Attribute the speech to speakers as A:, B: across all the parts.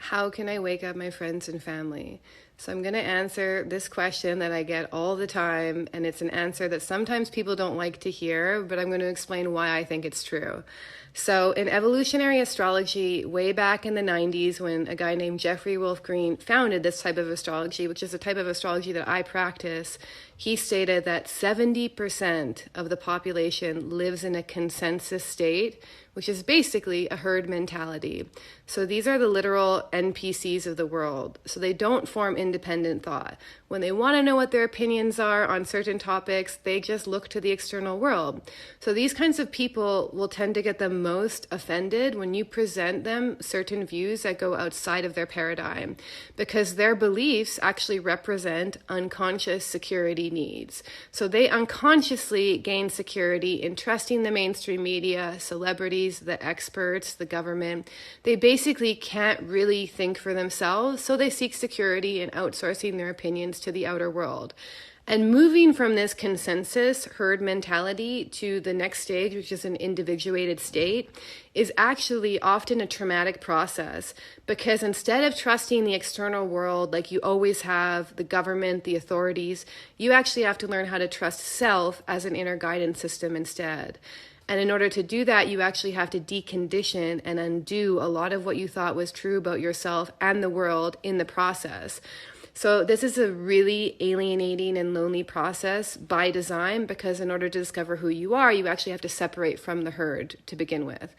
A: How can I wake up my friends and family? So I'm going to answer this question that I get all the time, and it's an answer that sometimes people don't like to hear, but I'm going to explain why I think it's true. So in evolutionary astrology, way back in the 90s, when a guy named Jeffrey Wolf Green founded this type of astrology, which is a type of astrology that I practice, he stated that 70% of the population lives in a consensus state, which is basically a herd mentality. So these are the literal NPCs of the world. So they don't form independent thought. When they want to know what their opinions are on certain topics, they just look to the external world. So these kinds of people will tend to get the most offended when you present them certain views that go outside of their paradigm, because their beliefs actually represent unconscious security needs. So they unconsciously gain security in trusting the mainstream media, celebrities, the experts, the government. They basically can't really think for themselves, so they seek security in outsourcing their opinions to the outer world. And moving from this consensus herd mentality to the next stage, which is an individuated state, is actually often a traumatic process, because instead of trusting the external world like you always have, the government, the authorities, you actually have to learn how to trust self as an inner guidance system instead. And in order to do that, you actually have to decondition and undo a lot of what you thought was true about yourself and the world in the process. So this is a really alienating and lonely process by design, because in order to discover who you are, you actually have to separate from the herd to begin with.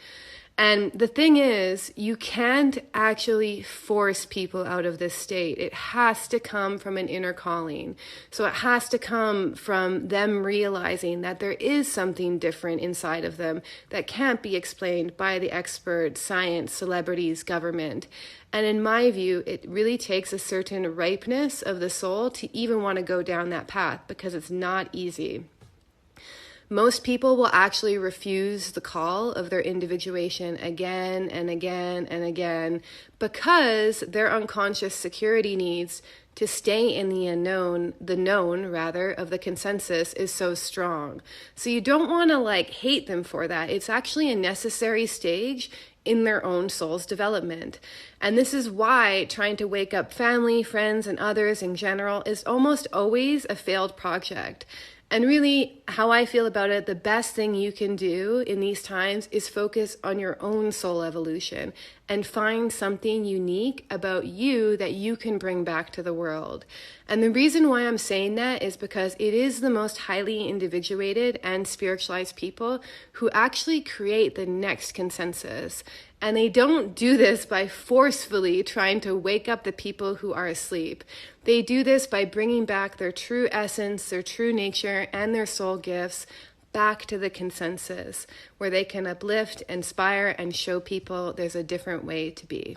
A: And the thing is, you can't actually force people out of this state. It has to come from an inner calling. So it has to come from them realizing that there is something different inside of them that can't be explained by the experts, science, celebrities, government. And in my view, it really takes a certain ripeness of the soul to even want to go down that path, because it's not easy. Most people will actually refuse the call of their individuation again and again and again, because their unconscious security needs to stay in the unknown, the known rather, of the consensus is so strong. So you don't want to hate them for that. It's actually a necessary stage in their own soul's development. And this is why trying to wake up family, friends, and others in general is almost always a failed project. And really, how I feel about it, the best thing you can do in these times is focus on your own soul evolution and find something unique about you that you can bring back to the world. And the reason why I'm saying that is because it is the most highly individuated and spiritualized people who actually create the next consensus. And they don't do this by forcefully trying to wake up the people who are asleep. They do this by bringing back their true essence, their true nature, and their soul gifts back to the consensus, where they can uplift, inspire, and show people there's a different way to be.